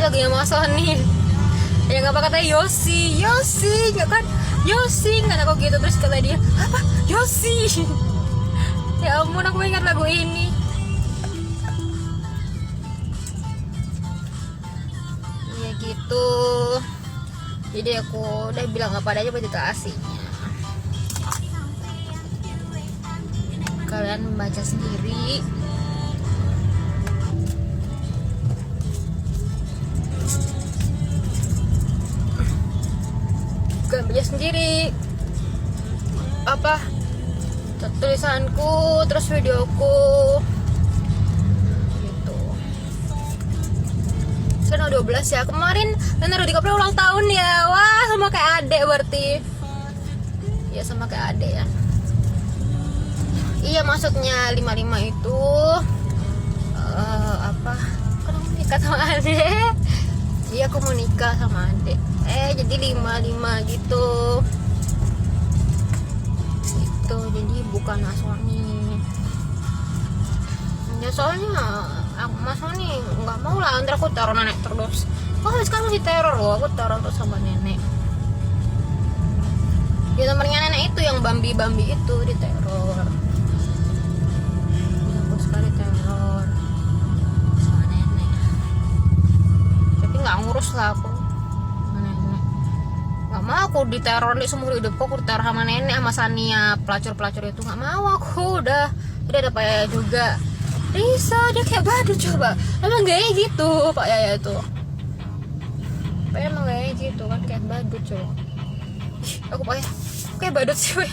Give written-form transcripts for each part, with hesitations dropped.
lagunya Mas Sony. Ya nggak apa katanya Yosi nggak kan Yosi nggak aku gitu, terus kata dia apa Yosi. Ya ampun, aku ingat lagu ini. Ya gitu. Jadi aku udah bilang apa aja buat itu aslinya. Kalian membaca sendiri. Kalian baca sendiri apa tulisanku, terus videoku gitu. Sekarang 12 ya, kemarin Leonardo DiCaprio ulang tahun ya. Wah, sama kayak adek berarti. Ya sama kayak adek ya. Iya, maksudnya 55 itu apa? Kan aku nikah sama adek. Iya, aku mau nikah sama adek. Jadi 55 gitu. Itu jadi bukan Mas Sony. Ya soalnya Mas Sony nggak mau lah, ntar aku teror nenek terus. Oh, sekarang masih teror loh, aku teror terus sama nenek. Ya nomornya nenek itu yang Bambi itu diteror. Aku sekali teror sama nenek. Tapi nggak ngurus lah aku sama nenek. Nggak mau aku diteror di seumur hidupku. Aku diteror sama nenek sama Sania, pelacur itu nggak mau aku. Udah ada Pak Yaya juga. Risa dia kayak badut coba. Emang gaya gitu Pak Yaya itu. Pak Yaya emang gaya gitu kan, kayak badut coba. Aku Pak Yaya kayak badut sih weh.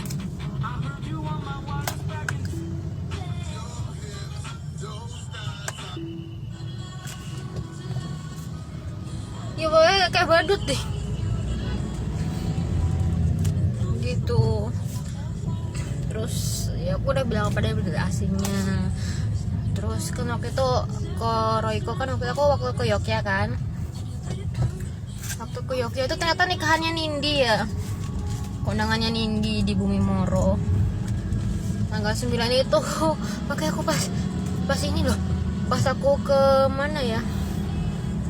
Ya pokoknya kayak badut deh gitu. Terus ya aku udah bilang pada aslinya. Terus kan waktu itu ke Royko kan, waktu ke Yogyakarta kan. Waktu ke Yogyakarta itu ternyata nikahannya Nindi ya. Kondangannya Nindi di Bumi Moro. Tanggal 9 itu makanya aku pas ini loh. Pas aku ke mana ya?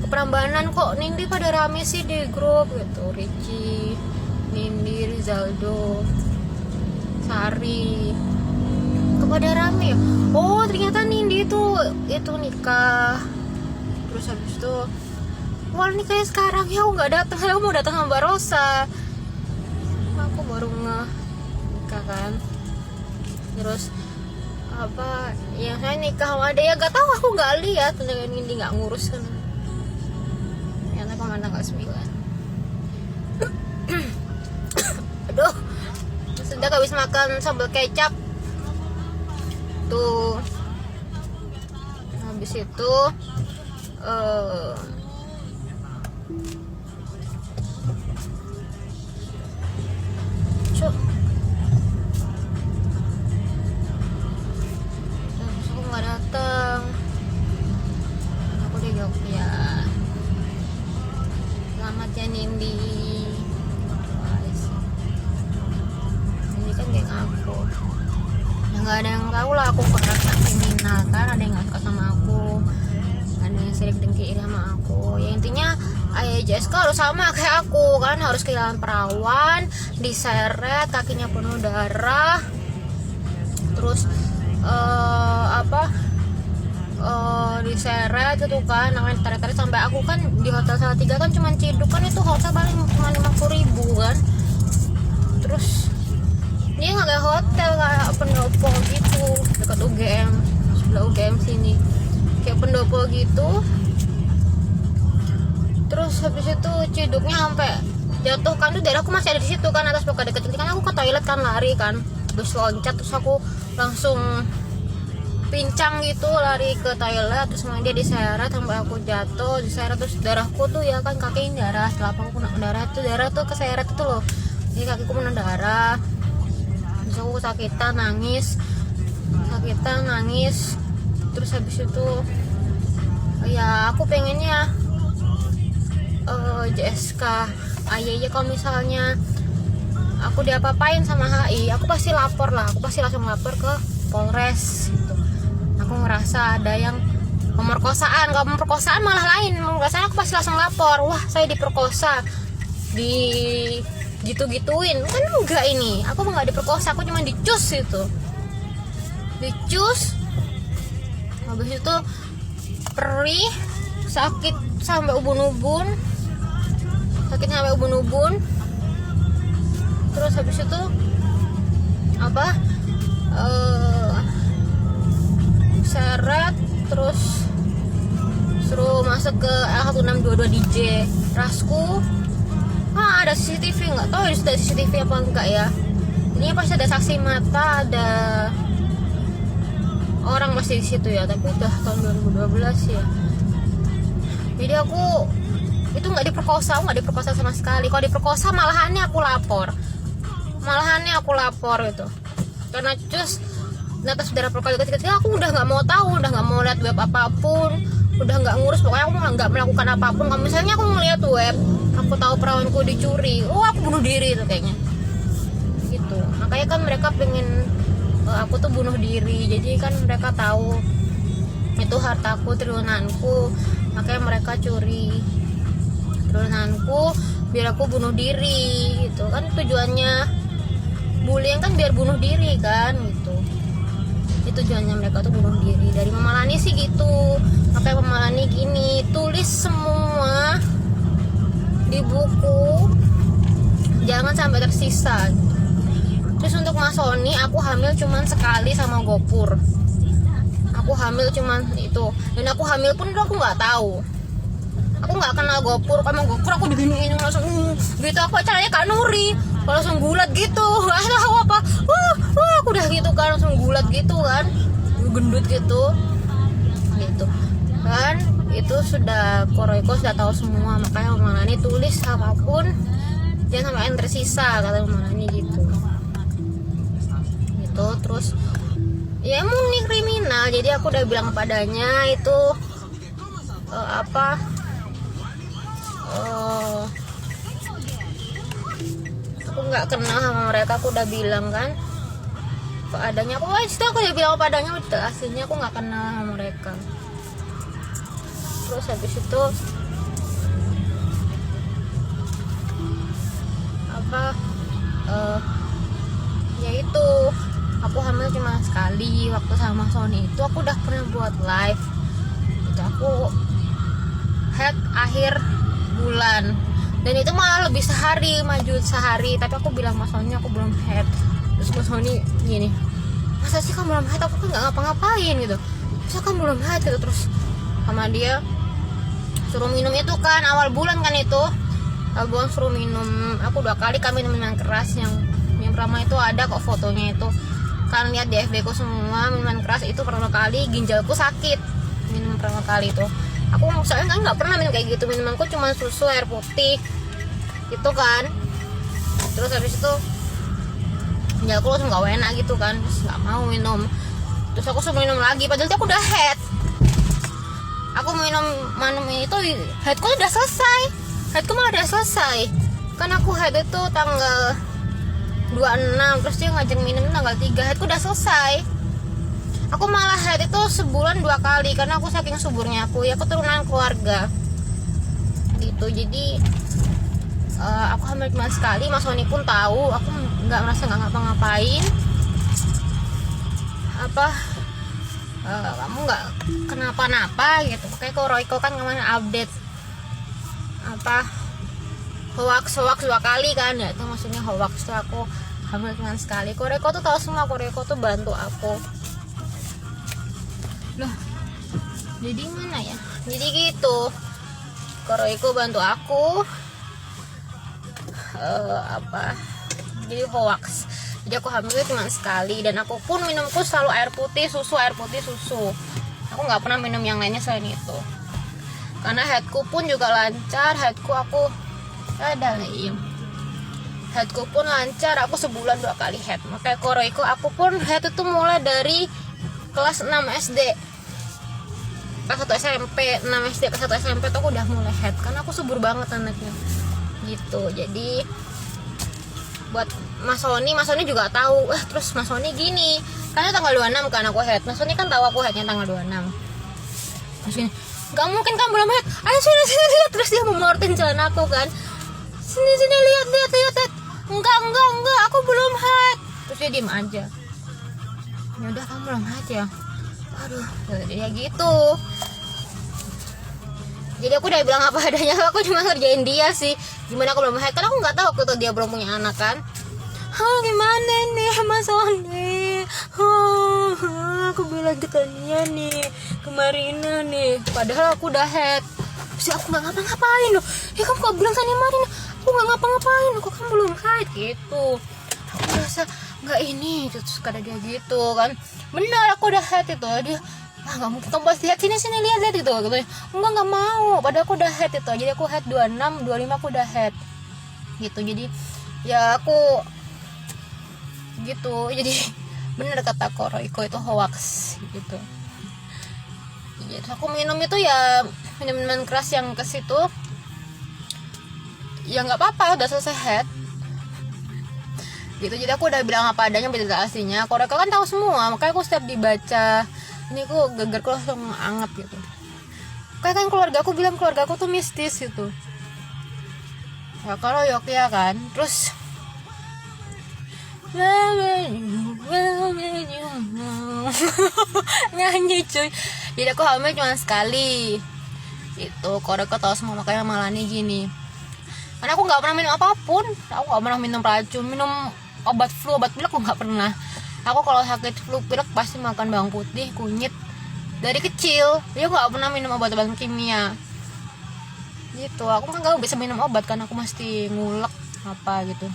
Ke Prambanan kok Nindi pada rame sih di grup gitu. Ricci, Nindi, Rizaldo, Sari. Kepada rame ya. Oh, ternyata Nindi itu nikah. Terus habis itu wah nikahnya sekarang ya, aku nggak datang. Aku mau datang sama Mbak Rosa. Aku baru nikah kan. Terus apa yang saya nikah sama dia ya gak tahu, aku nggak lihat. Dengan Nindi nggak ngurus kan. Ternyata kemana tanggal 9. Aduh, sudah habis makan sambal kecap tuh. Habis itu aku nggak datang. Aku di Jogja. Selamat ya Nindi. Ini kan geng aku. Nggak ada yang tahu lah aku pernah kriminal kan, ada yang nggak suka sama aku, ada yang sering dengki sama aku. Ya intinya Ayah Jessica harus sama kayak aku kan, harus kehilangan perawan, diseret, kakinya penuh darah, terus diseret itu kan, namanya tarik-tarik sampai aku kan di hotel Salatiga kan cuma ciduk kan, itu hotel paling cuma 50.000 kan. Terus dia nggak kayak hotel, kayak pendopo gitu dekat UGM, sebelah UGM sini, kayak pendopo gitu. Terus habis itu ciduknya sampai jatuh kan, tuh darahku masih ada di situ kan, atas muka deket kan. Aku ke toilet kan, lari kan, terus loncat, terus aku langsung pincang gitu, lari ke toilet. Terus dia diseret sampai aku jatuh, diseret, terus darahku tuh ya kan, kaki darah, setelah aku kena darah tuh keseret itu loh, jadi kakiku kena darah. Terus aku kesakitan, nangis. Terus habis itu ya aku pengennya JSK Ayah kalau misalnya aku diapa-apain sama HI, aku pasti lapor lah, aku pasti langsung lapor ke Polres gitu. Aku ngerasa ada yang pemerkosaan. Kalau pemerkosaan malah lain, pemerkosaan aku pasti langsung lapor, wah saya diperkosa, di gitu-gituin. Kan enggak, ini aku nggak diperkosa, aku cuma dicus itu, dicus. Habis itu perih, sakit sampai ubun-ubun, terus habis itu apa, seret, terus suruh masuk ke L1622 DJ Rasku. Ada CCTV, nggak tahu ada CCTV apa enggak ya, ini pasti ada saksi mata, ada orang masih di situ ya, tapi udah tahun 2012 ya. Jadi aku itu nggak diperkosa, sama sekali. Kalau diperkosa malahannya aku lapor itu, karena cus atas saudara perkali ketika aku udah nggak mau tahu, udah nggak mau lihat web apapun, udah nggak ngurus, pokoknya aku nggak melakukan apapun. Kalau misalnya aku ngeliat web, aku tahu perawanku dicuri, aku bunuh diri itu kayaknya gitu. Makanya kan mereka pengen aku tuh bunuh diri, jadi kan mereka tahu itu hartaku, triliunanku, makanya mereka curi triliunanku biar aku bunuh diri gitu kan. Tujuannya bullying kan biar bunuh diri kan gitu, itu tujuannya mereka tuh bunuh diri. Dari Mama Lani sih gitu, makanya Mama Lani gini, tulis semua di buku, jangan sampai tersisa. Terus untuk Mas Sony, aku hamil cuman sekali sama Gopur, aku hamil cuman itu, dan aku hamil pun aku nggak tahu, aku nggak kenal Gopur. Sama Gopur aku diginiin langsung gitu, aku caranya Kak Nuri langsung gulat gitu, nggak tahu apa, wah aku udah gitu kan, langsung gulat gitu kan, gendut gitu kan. Itu sudah Koroiko sudah tahu semua, makanya Mama Lani tulis apapun jangan sampai yang tersisa, kata Mama Lani gitu. Terus ya emang ini kriminal, jadi aku udah bilang kepadanya itu aku nggak kenal sama mereka, aku udah bilang kan keadanya, aku udah bilang kepadanya, udah aslinya aku nggak kenal sama mereka. Terus habis itu ya itu aku hamil cuma sekali. Waktu sama Sony itu aku udah pernah buat live itu, aku head akhir bulan, dan itu malah lebih maju sehari, tapi aku bilang Mas Sony aku belum head. Terus Mas Sony gini, masa sih kamu belum head, aku kan nggak ngapa-ngapain gitu, masa kamu belum head gitu. Terus sama dia suruh minum itu kan, awal bulan kan itu, awal bulan suruh minum, aku 2 kali kami minum yang keras. Yang pertama itu ada kok fotonya itu kan, lihat di FB ku semua minuman keras. Itu pertama kali ginjalku sakit, minum pertama kali itu. Aku soalnya nggak pernah minum kayak gitu, minumanku cuma susu, air putih gitu kan. Terus habis itu ginjalku langsung nggak enak gitu kan, terus nggak mau minum. Terus aku suruh minum lagi, padahal aku udah head. Aku minum itu headku udah selesai, headku mah udah selesai kan. Aku head itu tanggal 26, terus dia ngajak minum tanggal 3, headku udah selesai. Aku malah head itu sebulan 2 kali, karena aku saking suburnya aku, ya keturunan keluarga gitu. Jadi aku hamil cuma sekali. Mas Sony pun tahu, aku nggak merasa nggak ngapa-ngapain. Kamu nggak kenapa-napa gitu. Kayak Koroiko kan kemarin update hoax 2 kali kan ya, itu maksudnya hoax tuh aku hamil cuma sekali. Koroiko tuh tahu semua, Koroiko tuh bantu aku loh. Jadi mana ya, jadi gitu, Koroiko bantu aku jadi hoax. Jadi aku hamil cuma sekali, dan aku pun minumku selalu air putih susu. Aku nggak pernah minum yang lainnya selain itu, karena headku pun juga lancar. Headku pun lancar, aku sebulan 2 kali head. Makanya Koroiko aku pun head itu mulai dari kelas 6 SD, kelas 1 SMP, 6 SD, kelas 1 SMP tuh aku udah mulai head, karena aku subur banget anaknya gitu. Jadi buat Mas Sony juga tahu. Terus Mas Sony gini, karena tanggal 26 kan aku head. Mas Sony kan tahu aku headnya tanggal 26. Terus gini, nggak mungkin kan belum head, ayo sini lihat. Terus dia memorotin celana aku kan, sini lihat. Enggak, aku belum head. Terus dia diem aja. Ya udah, kamu belum head ya. Aduh, ya gitu. Jadi aku udah bilang apa adanya, aku cuma ngerjain dia sih. Gimana aku belum head, karena aku nggak tahu waktu itu dia belum punya anak kan. Gimana nih Mas Oni? Aku bilang ke Tania nih, ke Marina nih, padahal aku udah head. Terus aku nggak ngapa-ngapain loh. Ya kamu kok bilang Tania Marina, aku nggak ngapa-ngapain, kok kamu belum head gitu. Aku merasa nggak ini, terus kata dia gitu kan. Benar aku udah head itu. Dia nggak mungkin kamu pasti head, sini lihat gitu. Enggak mau, padahal aku udah head itu. Jadi aku head 26, 25 aku udah head gitu. Jadi ya aku gitu. Jadi bener kata Royko itu hoax gitu. Jadi aku minum itu ya minuman keras yang ke situ ya nggak apa-apa, udah selesai head gitu. Jadi aku udah bilang apa adanya berita aslinya. Royko kan tahu semua, makanya aku setiap dibaca ini aku gegarku langsung anget gitu. Kayak kan keluarga aku bilang keluarga aku tuh mistis gitu ya, kalau Yogyakarta kan. Terus nyanyi cuy. Jadi aku hamil cuma sekali itu. Royko tahu semua, makanya malah nih gini. Karena aku nggak pernah minum apapun, aku nggak pernah minum racun, minum obat flu, obat pilek aku nggak pernah. Aku kalau sakit flu pilek pasti makan bawang putih, kunyit dari kecil. Dia nggak pernah minum obat-obat kimia gitu. Aku kan nggak bisa minum obat kan, aku mesti ngulek apa gitu.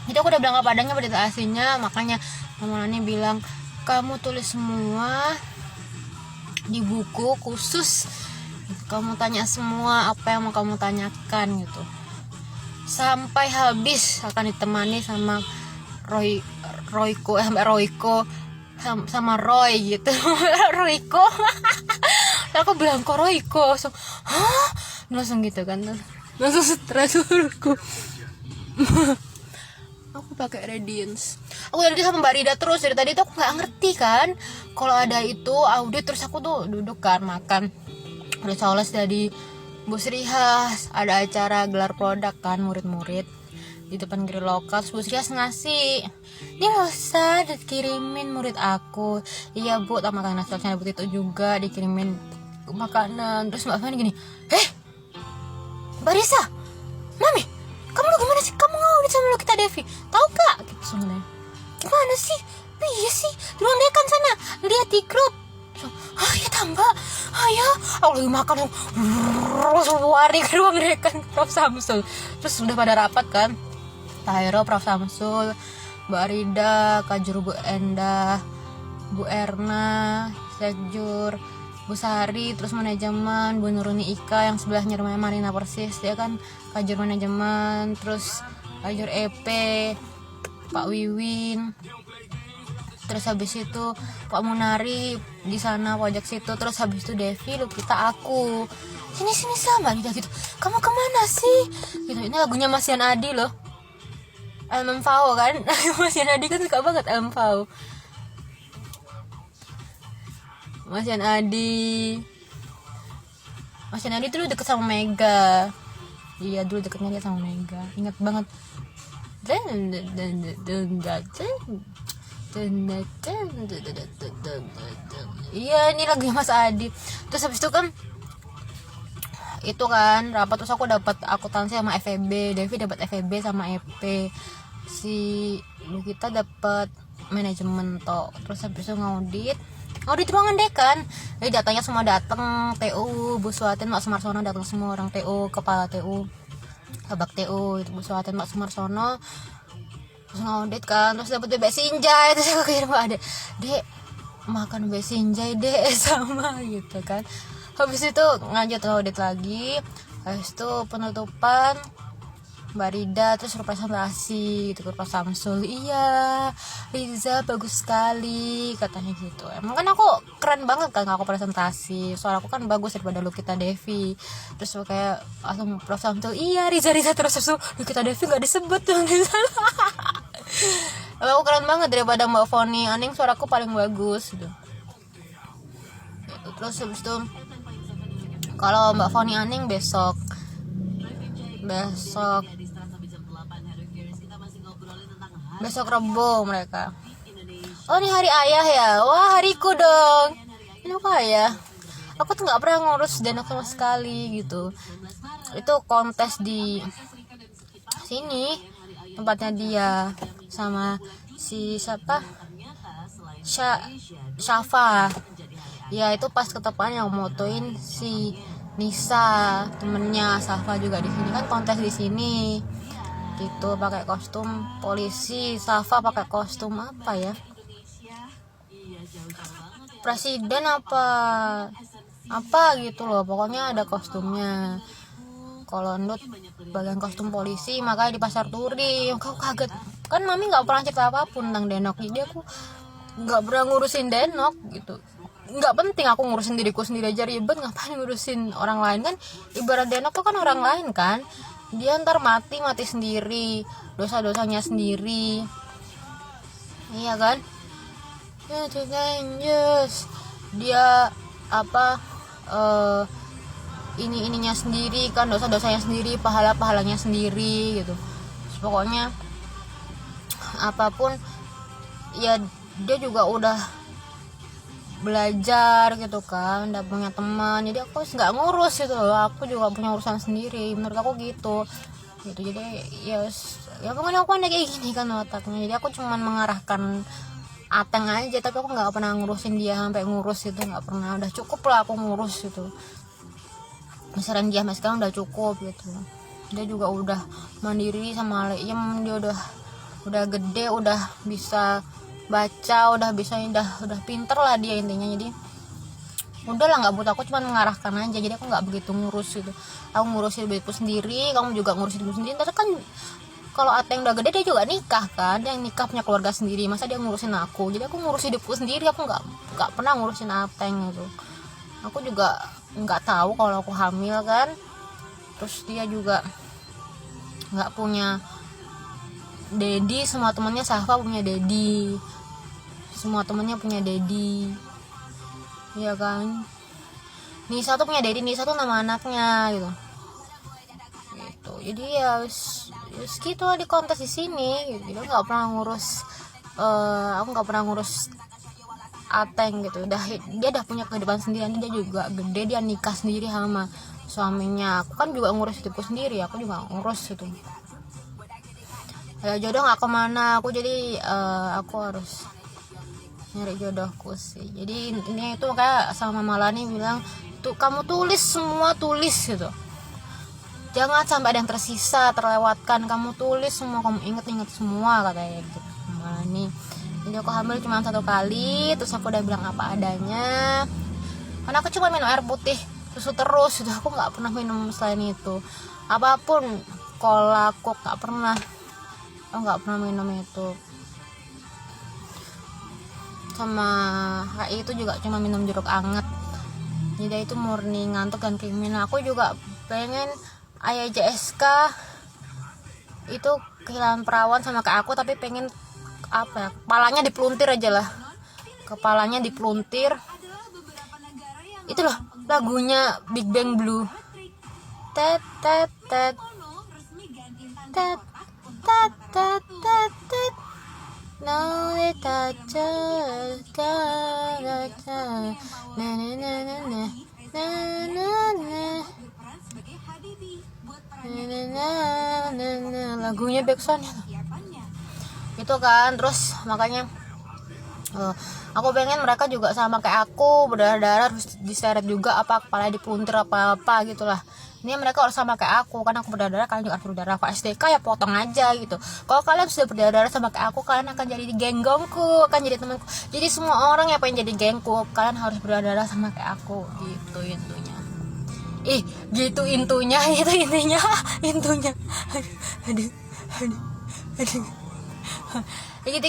Jadi aku udah bilang apa adanya berita aslinya. Makanya Mama Nani bilang, kamu tulis semua di buku khusus, kamu tanya semua apa yang mau kamu tanyakan gitu. Sampai habis akan ditemani sama Royko sama Roy gitu. Royko. Aku bilang kok Royko, langsung gitu kan, langsung stres aku. Aku pakai Radiance. Aku dari sama Mbak Rida terus dari tadi tuh aku nggak ngerti kan kalau ada itu audit. Terus aku tuh duduk kan makan. Udah soalnya dari Bos Rihas ada acara gelar produk kan, murid-murid di depan gerai lokal. Terus Bos Rihas ngasih, ini usah dikirimin murid aku. Iya Bu, tak makan nasi but itu juga dikirimin makanan. Terus Mbak Fani gini, Mbak Risa, Mami, kamu lu gimana sih? Kamu ngaudit sama lo kita Devi, tahu gak? Gitu sebenarnya. Gimana sih? Iya sih, di ruang dekan sana, lihat di grup. Ya tambah, ya aku lagi makan lari ke ruang dekan Prof Samsul. Terus sudah pada rapat kan, Tahiro, Prof Samsul, Mbak Rida, Kajur, Bu Endah, Bu Erna, Sekjur, Bu Sari, terus manajemen, Bu Nuruni Ika yang sebelahnya rumahnya Marina persis, dia kan Kajur manajemen, terus Kajur EP, Pak Wiwin, terus habis itu Pak Munari di sana pojok situ, terus habis itu Devi, Lukita, aku. Sini sama dia gitu. Kamu kemana sih? Gitu. Ini lagunya Mas Yan Adi loh. LMFAO kan. Mas Yan Adi kan suka banget LMFAO. Mas Yan Adi dulu deket sama Mega. Iya dulu deketnya dia sama Mega. Ingat banget. Iya ini lagi Mas Adi. Terus habis itu kan rapat, terus aku dapat akuntansi sama FEB, Devi dapat FEB sama EP, si kita dapat manajemen toh. Terus habis itu ngaudit ruangan dekan. Jadi datanya semua datang, TU, Bu Suatin, Mak Sumarsono datang semua, orang TU, kepala TU, kabak TU, itu Bu Suatin, Mak Sumarsono. Terus ngaudit kan, terus dapet bebek sinjai. Terus aku kirim ke Dek makan bebek sinjai deh sama gitu kan. Habis itu lanjut audit lagi. Habis itu penutupan Mbak Rida, terus representasi gitu ke Prof Samsul. Iya Riza bagus sekali katanya gitu. Emang kan aku keren banget kan aku presentasi, soal aku kan bagus daripada Lukita Devi. Terus kayak langsung Prof Samsul, iya Riza terus Lukita Devi gak disebut tuh. Aku keren banget daripada Mbak Foni, aneh suaraku paling bagus gitu. Terus habis itu Kalau Mbak Foni Aning besok Rebo mereka. Oh, ini hari ayah ya. Wah, hariku dong. Ini aku ayah. Aku tuh nggak pernah ngurus dana sama sekali gitu. Itu kontes di sini tempatnya dia sama si siapa, Syafa ya. Itu pas ketepan yang motoin si Nisa, temennya Syafa juga di sini kan, kontes di sini gitu, pakai kostum polisi. Syafa pakai kostum apa ya, presiden apa gitu loh, pokoknya ada kostumnya. Kalau Ndut bagian kostum polisi, makanya di pasar Turi. Kau kaget kan, mami nggak pernah cerita apapun tentang Denok, jadi aku nggak pernah ngurusin Denok gitu. Nggak penting aku ngurusin diriku sendiri aja ribet, ngapain ngurusin orang lain kan. Ibarat Denok tuh kan orang lain kan, dia ntar mati sendiri, dosa-dosanya sendiri, iya kan ya. Yes. Dia apa ininya sendiri kan, dosa-dosanya sendiri, pahalanya sendiri gitu. Terus pokoknya apapun ya, dia juga udah belajar gitu kan, udah punya teman, jadi aku nggak ngurus gitu loh. Aku juga punya urusan sendiri, menurut aku gitu. Jadi ya pokoknya aku kayak gini kan otaknya. Jadi aku cuman mengarahkan Ateng aja, tapi aku nggak pernah ngurusin dia sampai ngurus itu, nggak pernah. Udah cukup lah aku ngurus itu. Misalnya dia sekarang udah cukup gitu. Dia juga udah mandiri sama Leiem, dia udah gede, udah bisa baca, udah pinter lah dia intinya. Jadi udahlah, nggak butuh, aku cuma mengarahkan aja. Jadi aku nggak begitu ngurus gitu. Aku ngurusin hidupku sendiri, kamu juga ngurusin hidupku sendiri. Terus kan kalau Ateng udah gede, dia juga nikah kan, dia nikah punya keluarga sendiri, masa dia ngurusin aku. Jadi aku ngurus hidupku sendiri, aku nggak pernah ngurusin Ateng gitu. Aku juga nggak tahu kalau aku hamil kan. Terus dia juga nggak punya dedi, semua temannya Safa punya dedi, semua temannya punya dedi, ya kan. Nisa tuh punya dedi, Nisa tuh nama anaknya gitu. Jadi ya gitu di kontes di sini gitu. Jadi aku nggak pernah ngurus Ateng gitu. Dia udah punya kehidupan sendiri, dia juga gede, dia nikah sendiri sama suaminya. Aku kan juga ngurus hidupku sendiri, aku juga ngurus itu. Ya jodoh nggak kemana aku, jadi aku harus nyari jodohku sih. Jadi ini itu kayak sama Mama Lani bilang tuh, kamu tulis gitu, jangan sampai ada yang tersisa, terlewatkan. Kamu tulis semua, kamu inget semua, katanya gitu Mama Lani. Jadi aku hamil cuma 1 kali, terus aku udah bilang apa adanya, karena aku cuma minum air putih susu terus gitu. Aku nggak pernah minum selain itu apapun. Cola, Coke aku nggak pernah minum itu. Sama HI itu juga cuma minum jeruk anget. Jadi itu murni ngantuk dan kriminal. Aku juga pengen ayah JSK itu kehilangan perawan sama kayak aku, tapi pengen apa ya, kepalanya dipeluntir aja lah, kepalanya dipeluntir. Itu loh lagunya Big Bang Blue, tet tet tet tet tet tet tet tet, no detacha detacha na na na na na na na na, lagunya backsound itu kan. Terus makanya aku pengen mereka juga sama kayak aku, berdarah-darah terus diseret juga, apa kepala dipeluntir apa gitulah. Ini mereka harus sama kayak aku, kan aku berdarah, kalian juga harus berdarah. Kalau SDK ya potong aja gitu. Kalau kalian sudah berdarah sama kayak aku, kalian akan jadi genggongku, akan jadi temanku. Jadi semua orang yang pengen jadi gengku, kalian harus berdarah sama kayak aku gitu intunya. Gitu intunya, itu intinya. Aduh. Gitu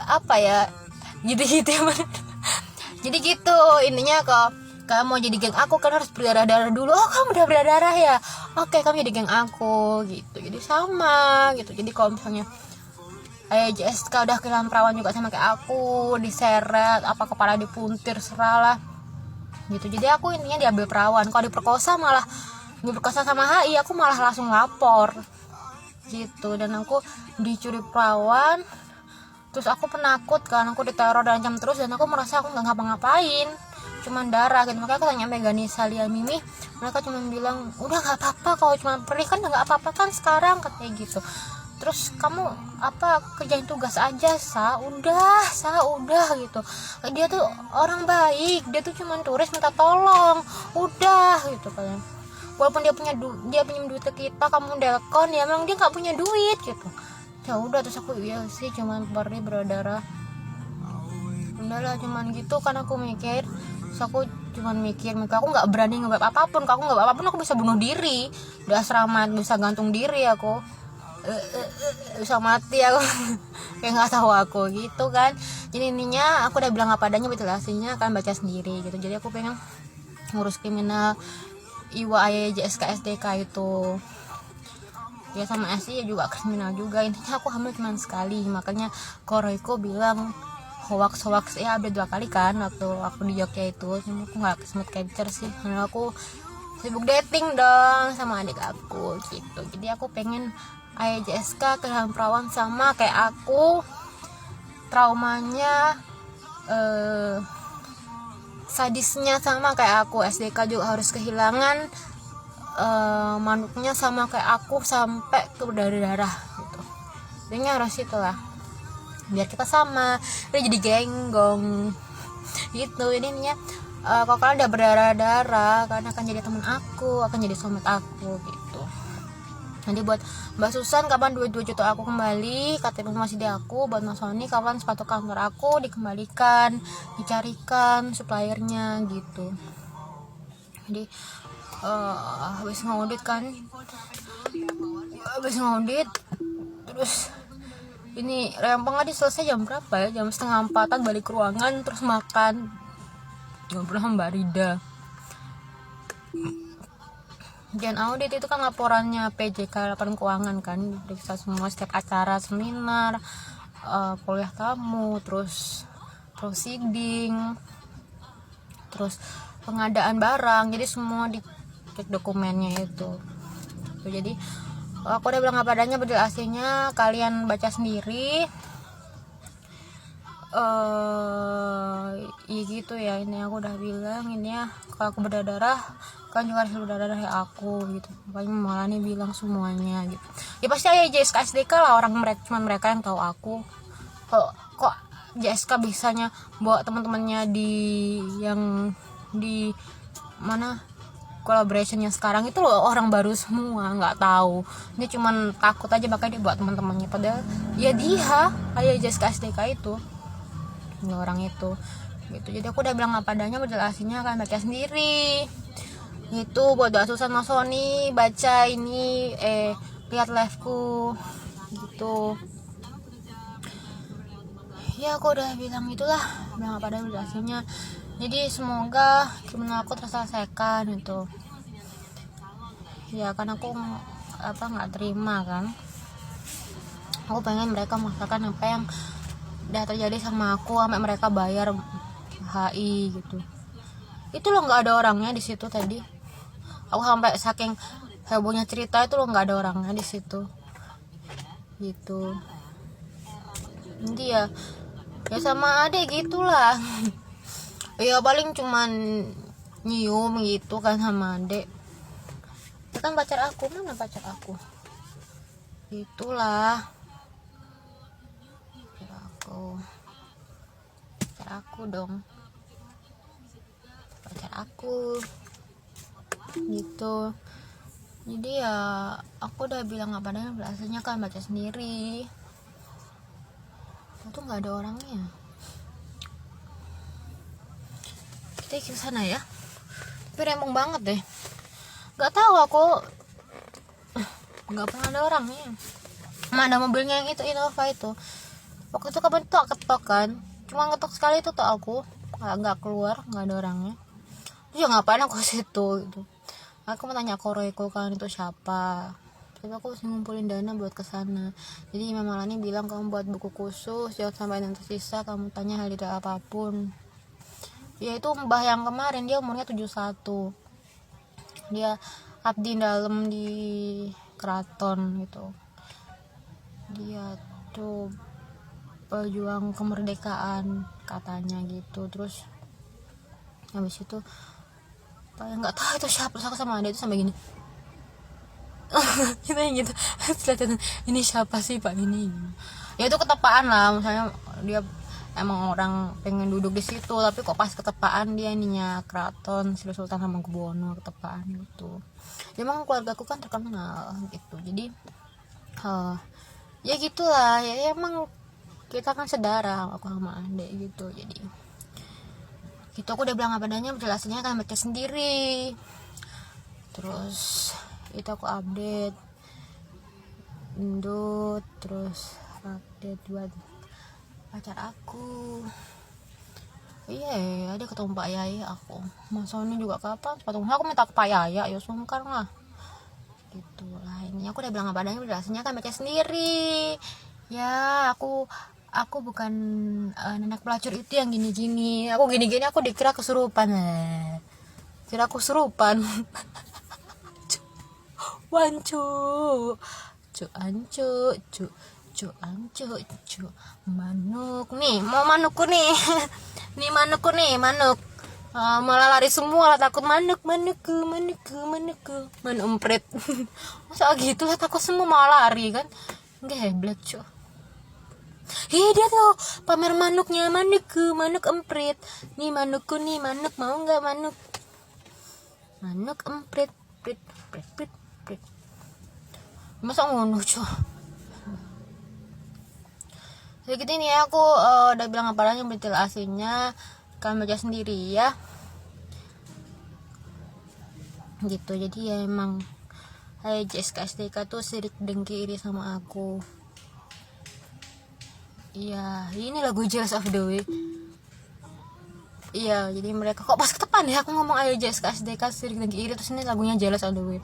apa ya, gitu jadi gitu intinya. Kalau kamu mau jadi geng aku kan harus berdarah dulu. Oh, kamu udah berdarah ya, oke, kamu jadi geng aku gitu. Jadi sama gitu. Jadi kalau misalnya JSK udah kehilangan perawan juga sama kayak aku, diseret apa kepala dipuntir, seralah, gitu. Jadi aku intinya diambil perawan. Kalau diperkosa sama HI, aku malah langsung lapor gitu. Dan aku dicuri perawan, terus aku penakut kan, aku diteror dan ancam terus, dan aku merasa aku nggak ngapa-ngapain, cuman darah gitu. Makanya aku tanya Megani, Salia, Mimi, mereka cuma bilang udah nggak apa-apa, kalau cuma perih kan nggak apa-apa kan sekarang, katanya gitu. Terus kamu kerjain tugas aja, udah gitu. Dia tuh orang baik, dia tuh cuma turis minta tolong, udah gitu kan. Walaupun dia pinjam duit ke kita, kamu delkon, ya memang dia nggak punya duit gitu. Ya udah, terus aku iya sih cuman perih berdarah, udahlah cuman gitu kan aku mikir. Terus aku cuman mikir aku nggak berani ngebab apapun, aku bisa bunuh diri di asrama, bisa gantung diri aku, bisa mati aku. Kayak nggak tahu aku gitu kan. Jadi intinya aku udah bilang apa adanya, betul aslinya kan baca sendiri gitu. Jadi aku pengen ngurus kriminal IWA JSK SDK itu ya, sama SI juga kriminal juga. Intinya aku hamil cuma sekali, makanya Koroiko bilang hoax ya, ada 2 kali kan waktu aku di Jogja itu. Cuma aku nggak sempat capture sih karena aku sibuk dating dong sama adik aku gitu. Jadi aku pengen JSK kehilangan perawan sama kayak aku, traumanya sadisnya sama kayak aku. SDK juga harus kehilangan manuknya sama kayak aku sampai ke berdarah gitu. Jadi harus itulah biar kita sama, dia jadi genggong gitu. Ininya kalau kalian udah berdarah karena akan jadi teman aku, akan jadi soulmate aku gitu. Nanti buat Mbak Susan, kapan duit 2 juta aku kembali, KTP masih di aku. Buat Mas Sony, kapan sepatu kantor aku dikembalikan, dicarikan suppliernya gitu. Jadi habis ngaudit terus ini rempong aja selesai jam berapa ya, jam 3:30 balik ke ruangan, terus makan, ngobrol sama Mbak Rida. Dan audit itu kan laporannya PJK, laporan keuangan kan, periksa semua setiap acara, seminar, kuliah tamu, terus proceeding, terus pengadaan barang, jadi semua dicek dokumennya itu. Jadi aku udah bilang apa adanya, bedil aslinya kalian baca sendiri. Ya gitu ya, ini aku udah bilang ini ya, kalau aku berdarah kan juga harus berdarah ya aku gitu. Makanya malah nih bilang semuanya gitu. Ya pasti aja JSK SDK lah, cuman mereka yang tahu aku. Kok JSK bisanya bawa teman-temannya yang di mana collaborationnya sekarang itu loh, orang baru semua, nggak tahu. Dia cuman takut aja makanya dia buat teman-temannya, padahal ya dia kayak JSK SDK itu orang itu gitu. Jadi aku udah bilang apa adanya, berjelasnya kan baca sendiri itu. Buat Mbak Susan, Mas Sony, baca ini lihat liveku gitu ya. Aku udah bilang itulah, bilang apa adanya, berjelasnya. Jadi semoga kriminal aku terselesaikan itu ya, kan aku nggak terima kan. Aku pengen mereka merasakan apa yang udah terjadi sama aku, sampai mereka bayar HI gitu. Itu loh nggak ada orangnya di situ tadi. Aku sampai saking hebohnya cerita itu loh nggak ada orangnya di situ gitu. Jadi ya sama adek gitulah. Ya paling cuman nyium gitu kan sama adek. Itu kan pacar aku, mana pacar aku? Itulah pacar aku dong, pacar aku gitu. Jadi ya aku udah bilang apa adanya, biasanya kan baca sendiri. Itu nggak ada orangnya. Kita ke sana ya. Tapi rempong banget deh. Nggak tahu aku, nggak pernah ada orangnya. Mana mobilnya yang itu Innova itu. Waktu itu kapan tuh ketok kan, cuma ngetok sekali itu tuh aku nggak keluar, nggak ada orangnya. Terus ya ngapain aku situ gitu. Aku mau tanya Koroiko kan itu siapa, tapi aku harus ngumpulin dana buat kesana. Jadi Imam Malani bilang kamu buat buku khusus, jangan sampai yang tersisa kamu tanya hal tidak apapun Ya itu mbah yang kemarin, dia umurnya 71. Dia abdi dalam di keraton gitu. Dia tuh pejuang kemerdekaan katanya gitu. Terus habis itu kayak nggak tahu itu siapa, sama dia itu sampai gini kita gitu ini siapa sih pak ini, ya itu ketepaan lah, misalnya dia emang orang pengen duduk di situ tapi kok pas ketepaan dia ininya keraton Sri Sultan Hamengkubuwono ketepaan gitu. Emang keluarga aku kan terkenal gitu, jadi ya gitulah ya, emang kita kan sedara aku sama adek gitu. Jadi gitu aku udah bilang apa adanya, penjelasannya kan baca sendiri. Terus itu aku update Indut, terus update buat pacar aku. Iya, ada ketemu Pak Yaya aku. Masa ini juga kapan? Sepatu aku minta ke Pak Yaya, ya sungkan lah. Gitu lah, ini aku udah bilang apa adanya, penjelasannya kan baca sendiri. Ya, aku bukan nenek pelacur itu yang gini-gini. Aku gini-gini aku dikira kesurupan. Kira aku kesurupan. Wancu. Cu ancu, cu ancu, cu manuk nih, mau manukku nih. Nih manukku nih, manuk. Malah lari semua lah, takut manuk empret. Masa gitu lah, takut semua malah lari kan. Enggak heblet cu. Dia tuh pamer manuknya, manuk emprit. Nih manukku nih, manuk mau nggak manuk? Manuk emprit, prit. Masa ngono cu. Jadi gitu ini ya, aku udah bilang apa lagi detail aslinya, kalian baca sendiri ya. Gitu, jadi ya emang Jessica SDK tuh sirik dengki iri sama aku. Iya, ini lagu Jealous of the Way. Iya, jadi mereka kok pas ketepan ya aku ngomong ayo Jessica SDK sirik dengki iri, terus ini lagunya Jealous of the Way.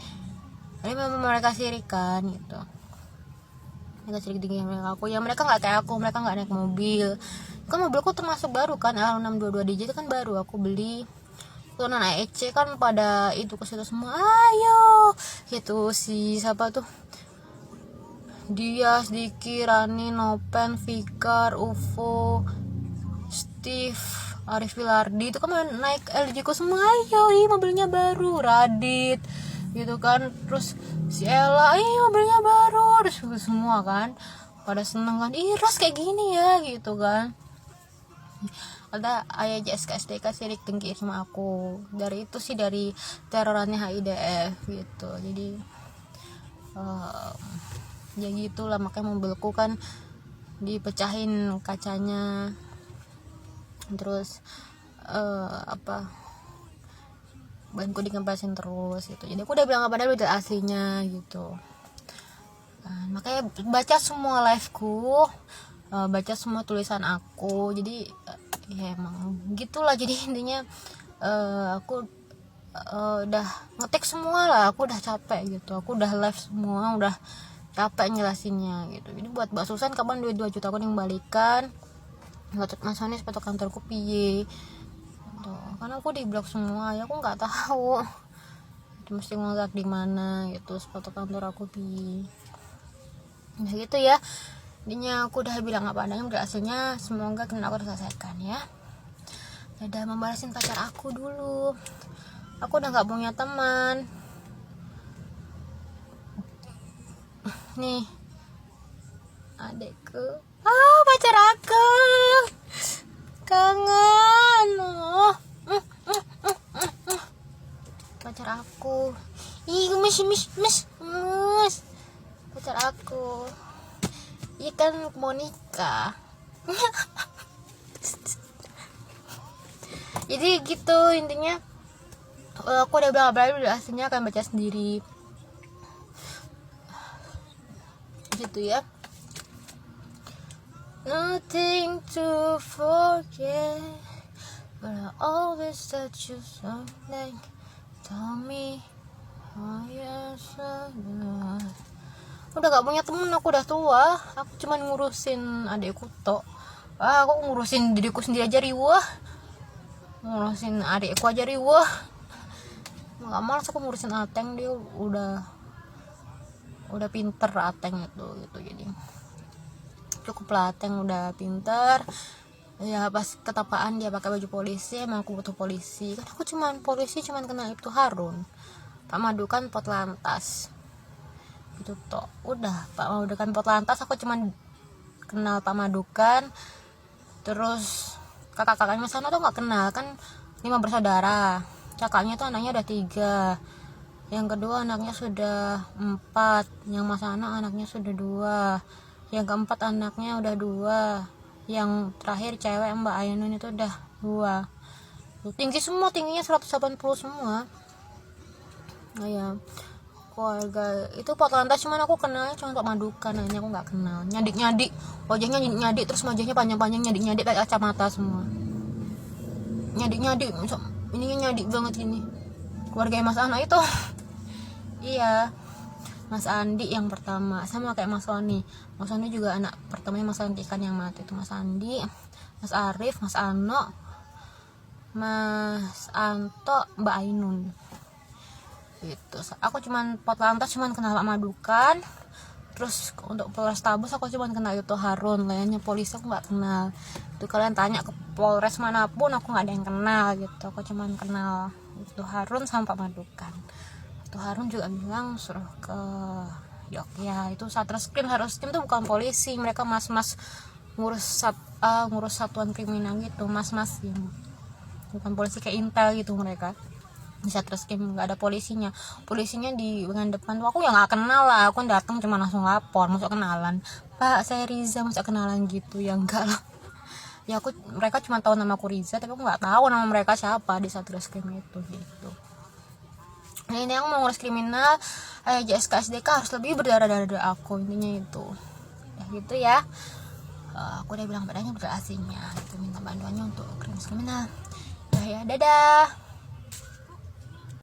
Jadi memang mereka sirikan gitu. Mereka sirik dengki mereka aku. Ya mereka nggak kayak aku, mereka nggak naik mobil. Kan mobilku termasuk baru kan, L622 DJ itu kan baru aku beli. Tuh anak EC kan pada itu ke situ semua. Ayo, gitu si siapa tuh? Dias, Diki, Rani, Nopen, Fikar, UFO, Steve, Arif Wilardi itu kan naik LG ku semua. Ayo, mobilnya baru. Radit gitu kan, terus si Ella, mobilnya baru, terus semua kan pada seneng kan, Ros kayak gini ya gitu kan. Ada ayah JSK SDK sirik dengki sama aku, dari itu sih dari terorannya HIDF gitu. Jadi ya gitulah, makanya mobilku kan dipecahin kacanya, terus banku dikempasin terus gitu. Jadi aku udah bilang apa udah aslinya gitu. Makanya baca semua liveku, baca semua tulisan aku. Jadi ya emang gitulah. Jadi intinya aku udah ngetik semua lah, aku udah capek gitu, aku udah live semua, udah capek jelasinnya gitu. Jadi buat Mbak Susan kapan duit 2 juta aku yang balikan, Mas Hani sepatu kantorku piye gitu. Karena aku di blok semua ya, aku nggak tahu mesti ngontrak di mana gitu, sepatu kantor aku piye. Nah gitu ya, intinya aku udah bilang apa adanya, udah hasilnya, semoga kena aku selesaikan ya. Udah membalasin pacar aku dulu, aku udah nggak punya teman nih. Adekku, pacar aku kangen pacar aku. Mis pacar aku kan mau nikah. Jadi gitu intinya, aku udah bilang udah aslinya akan baca sendiri gitu ya. Nothing to forget, but I always touch you something. Tell me how you salah. Udah gak punya temen, aku udah tua, aku cuman ngurusin adekku tok. Aku ngurusin diriku sendiri aja riwah. ngurusin adikku aja riweh, nggak malas aku ngurusin Ateng. Dia udah pinter Ateng itu gitu. Jadi cukup lah, Ateng udah pinter ya. Pas ketapaan dia pakai baju polisi, emang aku butuh polisi kan, aku polisi cuman kenal itu Harun, Pak Madukan Potlantas gitu toh. Udah Pak Madukan Potlantas aku cuman kenal Pak Madukan, terus kakak-kakaknya sana tuh nggak kenal kan, 5 bersaudara. Kakaknya tuh anaknya ada 3, yang kedua anaknya sudah 4, yang Mas Ana anaknya sudah 2, yang keempat anaknya udah 2, yang terakhir cewek Mbak Ainun itu udah 2. Tinggi semua, tingginya 180 semua. Nah, ya keluarga itu Potlantas cuman aku kenalnya cuma Pak Madukan, hanya aku nggak kenal. Nyadik wajahnya nyadik, terus wajahnya panjang-panjang, nyadik pakai kacamata semua. Nyadik ininya nyadik banget ini. Keluarga Mas Ana itu iya, Mas Andi yang pertama, sama kayak Mas Sony. Mas Sony juga anak pertamanya Mas Andi kan yang mati itu. Mas Andi, Mas Arif, Mas Ano, Mas Anto, Mbak Ainun gitu. Aku Potlantas cuman kenal Pak Madukan. Terus untuk Polrestabes aku cuman kenal itu Harun, lainnya polisi aku nggak kenal. Itu kalian tanya ke Polres manapun aku nggak ada yang kenal gitu. Aku cuman kenal itu Harun sama Pak Madukan. Itu Harun juga bilang suruh ke Jogja, itu Satreskrim. Satreskrim itu bukan polisi, mereka mas-mas ngurus satuan kriminal gitu, mas-mas ya. Bukan polisi kayak Intel gitu mereka. Di Satreskrim nggak ada polisinya di bagian depan tuh. Aku yang nggak kenal lah, aku datang cuma langsung lapor, masuk kenalan, Pak saya Riza, masuk kenalan gitu ya, enggak lah ya. Mereka cuma tahu nama aku Riza, tapi aku nggak tahu nama mereka siapa di Satreskrim itu gitu. Nah, ini aku mau ngurus kriminal, JSK SDK harus lebih berdarah-darah dari aku, intinya itu ya gitu ya. Aku udah bilang padanya berasingnya itu, minta bantuannya untuk kriminal ya. Dadah.